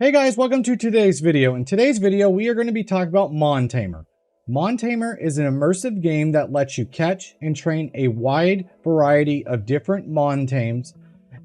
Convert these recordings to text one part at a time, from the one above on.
Hey guys, welcome to today's video. In today's video, we are going to be talking about MonTamer. MonTamer is an immersive game that lets you catch and train a wide variety of different Montams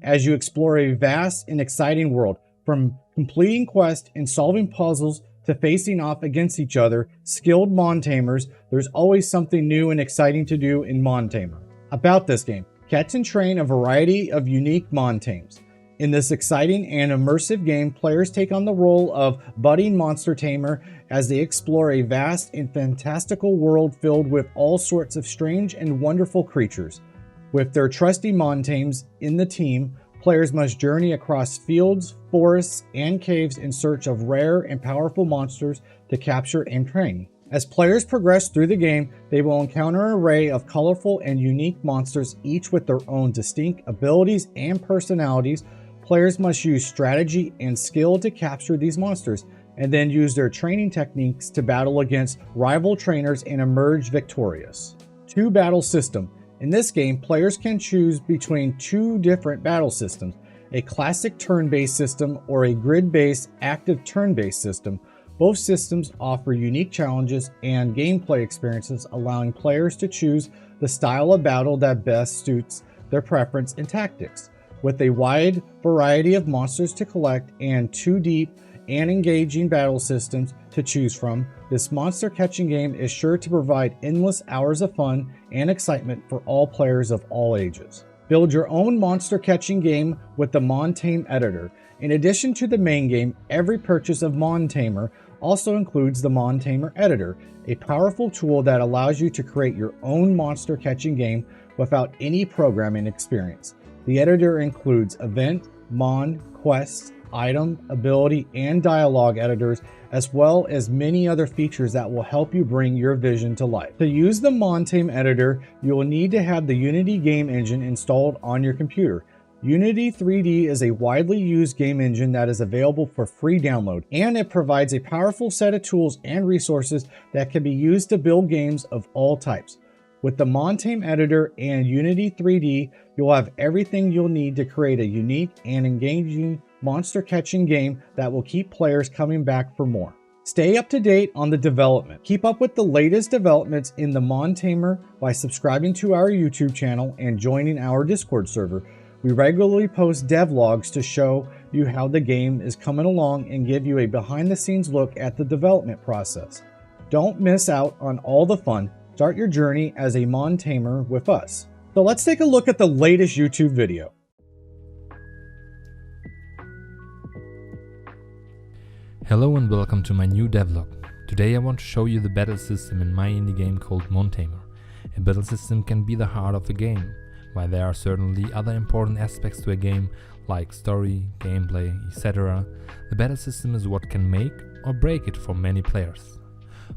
as you explore a vast and exciting world. From completing quests and solving puzzles to facing off against each other, skilled Montamers, there's always something new and exciting to do in MonTamer. About this game, catch and train a variety of unique Montams. In this exciting and immersive game, players take on the role of budding monster tamer as they explore a vast and fantastical world filled with all sorts of strange and wonderful creatures. With their trusty Montams in the team, players must journey across fields, forests, and caves in search of rare and powerful monsters to capture and train. As players progress through the game, they will encounter an array of colorful and unique monsters, each with their own distinct abilities and personalities. Players must use strategy and skill to capture these monsters, and then use their training techniques to battle against rival trainers and emerge victorious. 2 battle system. In this game, players can choose between 2 different battle systems, a classic turn-based system or a grid-based active turn-based system. Both systems offer unique challenges and gameplay experiences, allowing players to choose the style of battle that best suits their preference and tactics. With a wide variety of monsters to collect and 2 deep and engaging battle systems to choose from, this monster catching game is sure to provide endless hours of fun and excitement for all players of all ages. Build your own monster catching game with the MonTame editor. In addition to the main game, every purchase of MonTamer also includes the MonTamer editor, a powerful tool that allows you to create your own monster catching game without any programming experience. The editor includes event, mon, quest, item, ability, and dialogue editors, as well as many other features that will help you bring your vision to life. To use the MonTame editor, you will need to have the Unity game engine installed on your computer. Unity 3D is a widely used game engine that is available for free download, and it provides a powerful set of tools and resources that can be used to build games of all types. With the MonTame editor and Unity 3D, you'll have everything you'll need to create a unique and engaging monster catching game that will keep players coming back for more. Stay up to date on the development. Keep up with the latest developments in the MonTamer by subscribing to our YouTube channel and joining our Discord server. We regularly post devlogs to show you how the game is coming along and give you a behind-the-scenes look at the development process. Don't miss out on all the fun. Start your journey as a MonTamer with us. So let's take a look at the latest YouTube video. Hello and welcome to my new devlog. Today I want to show you the battle system in my indie game called MonTamer. A battle system can be the heart of a game, while there are certainly other important aspects to a game like story, gameplay, etc. The battle system is what can make or break it for many players.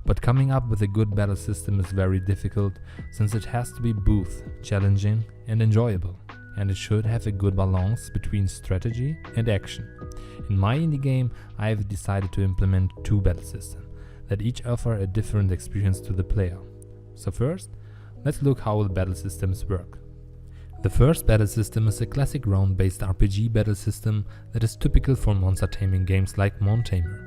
But coming up with a good battle system is very difficult, since it has to be both challenging and enjoyable, and it should have a good balance between strategy and action. In my indie game, I have decided to implement 2 battle systems that each offer a different experience to the player. So first, let's look how the battle systems work. The first battle system is a classic round-based RPG battle system that is typical for monster taming games like MonTamer.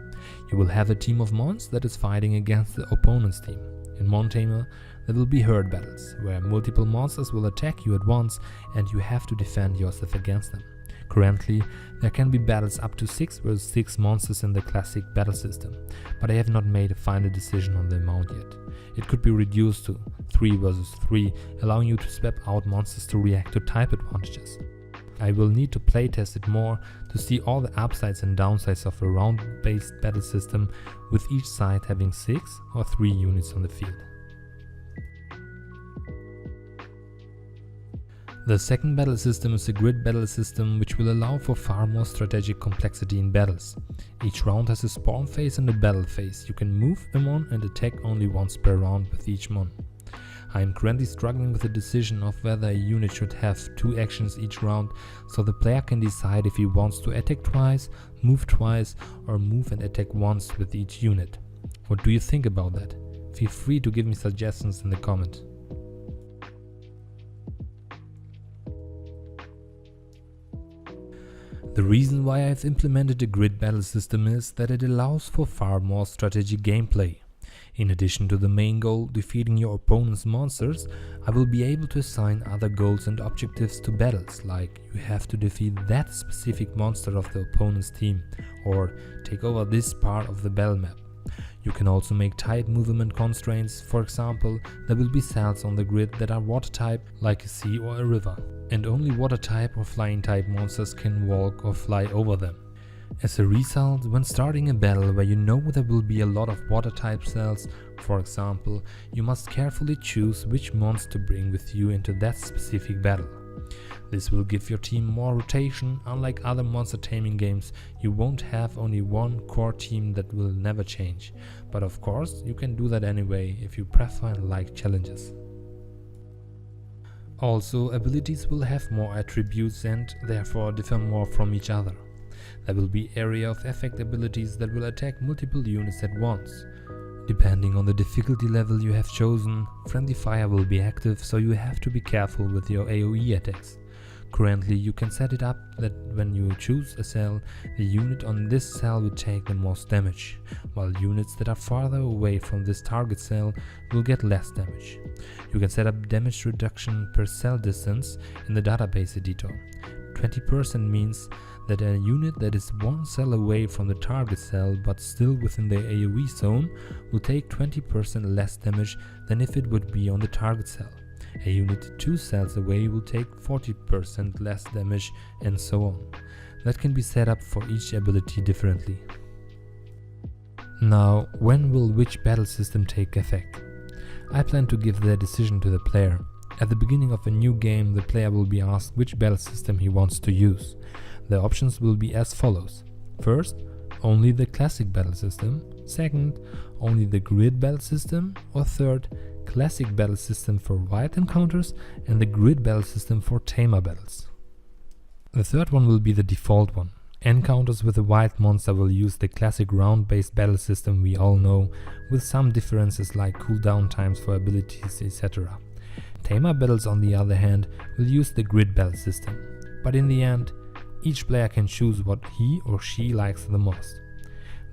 You will have a team of mons that is fighting against the opponent's team. In MonTamer, there will be herd battles, where multiple monsters will attack you at once and you have to defend yourself against them. Currently, there can be battles up to 6 vs 6 monsters in the classic battle system, but I have not made a final decision on the amount yet. It could be reduced to 3 vs 3, allowing you to swap out monsters to react to type advantages. I will need to playtest it more to see all the upsides and downsides of a round-based battle system, with each side having 6 or 3 units on the field. The second battle system is a grid battle system, which will allow for far more strategic complexity in battles. Each round has a spawn phase and a battle phase. You can move a mon and attack only once per round with each mon. I am currently struggling with the decision of whether a unit should have 2 actions each round, so the player can decide if he wants to attack twice, move twice, or move and attack once with each unit. What do you think about that? Feel free to give me suggestions in the comment. The reason why I've implemented a grid battle system is that it allows for far more strategic gameplay. In addition to the main goal, defeating your opponent's monsters, I will be able to assign other goals and objectives to battles, like you have to defeat that specific monster of the opponent's team, or take over this part of the battle map. You can also make type movement constraints. For example, there will be cells on the grid that are water type, like a sea or a river, and only water type or flying type monsters can walk or fly over them. As a result, when starting a battle where you know there will be a lot of water type cells, for example, you must carefully choose which monster to bring with you into that specific battle. This will give your team more rotation. Unlike other monster taming games, you won't have only one core team that will never change. But of course, you can do that anyway if you prefer and like challenges. Also, abilities will have more attributes and therefore differ more from each other. There will be area of effect abilities that will attack multiple units at once. Depending on the difficulty level you have chosen, friendly fire will be active, so you have to be careful with your AoE attacks. Currently, you can set it up that when you choose a cell, the unit on this cell will take the most damage, while units that are farther away from this target cell will get less damage. You can set up damage reduction per cell distance in the database editor. 20% means that a unit that is one cell away from the target cell but still within the AoE zone will take 20% less damage than if it would be on the target cell. A unit 2 cells away will take 40% less damage, and so on. That can be set up for each ability differently. Now, when will which battle system take effect? I plan to give the decision to the player. At the beginning of a new game, the player will be asked which battle system he wants to use. The options will be as follows. First, only the classic battle system. Second, only the grid battle system. Or third, classic battle system for wild encounters and the grid battle system for tamer battles. The third one will be the default one. Encounters with a wild monster will use the classic round-based battle system we all know, with some differences like cooldown times for abilities, etc. Tamer battles, on the other hand, will use the grid battle system. But in the end, each player can choose what he or she likes the most.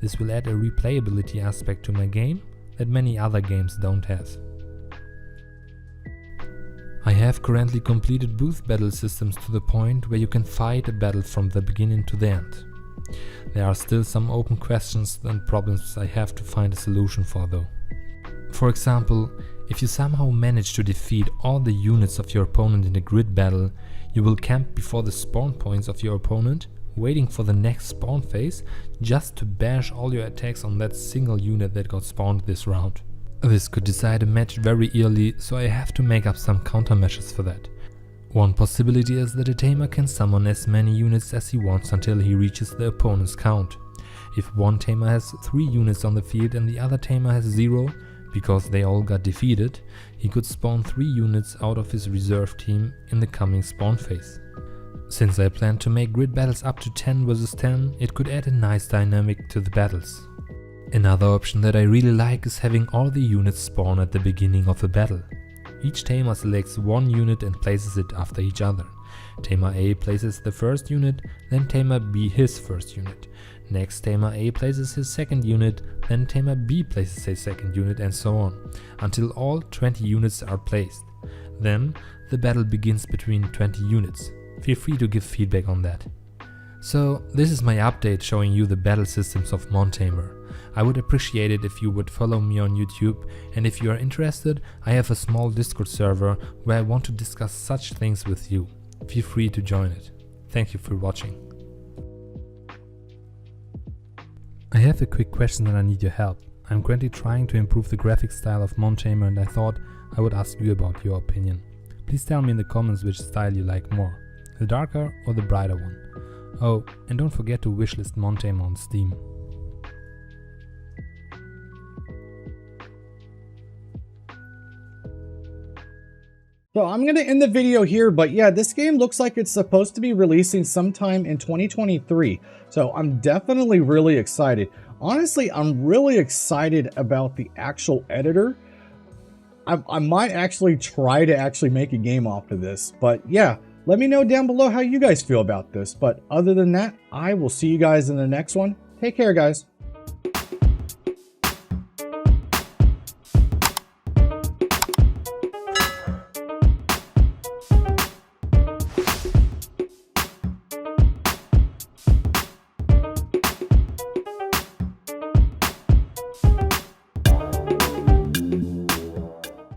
This will add a replayability aspect to my game that many other games don't have. I have currently completed both battle systems to the point where you can fight a battle from the beginning to the end. There are still some open questions and problems I have to find a solution for though. For example, if you somehow manage to defeat all the units of your opponent in a grid battle, you will camp before the spawn points of your opponent, waiting for the next spawn phase, just to bash all your attacks on that single unit that got spawned this round. This could decide a match very early, so I have to make up some countermeasures for that. One possibility is that a tamer can summon as many units as he wants until he reaches the opponent's count. If one tamer has 3 units on the field and the other tamer has 0, because they all got defeated, he could spawn 3 units out of his reserve team in the coming spawn phase. Since I plan to make grid battles up to 10 vs 10, it could add a nice dynamic to the battles. Another option that I really like is having all the units spawn at the beginning of a battle. Each tamer selects one unit and places it after each other. Tamer A places the first unit, then Tamer B his first unit. Next, Tamer A places his second unit, then Tamer B places his second unit, and so on, until all 20 units are placed. Then, the battle begins between 20 units. Feel free to give feedback on that. So, this is my update showing you the battle systems of MonTamer. I would appreciate it if you would follow me on YouTube, and if you are interested, I have a small Discord server where I want to discuss such things with you. Feel free to join it. Thank you for watching. I have a quick question and I need your help. I'm currently trying to improve the graphic style of MonTamer and I thought I would ask you about your opinion. Please tell me in the comments which style you like more, the darker or the brighter one. Oh, and don't forget to wishlist MonTamer on Steam. So I'm going to end the video here, but yeah, this game looks like it's supposed to be releasing sometime in 2023. So I'm definitely really excited. Honestly, I'm really excited about the actual editor. I might actually try to make a game off of this, but yeah, Let me know down below how you guys feel about this. But other than that, I will see you guys in the next one. Take care, guys.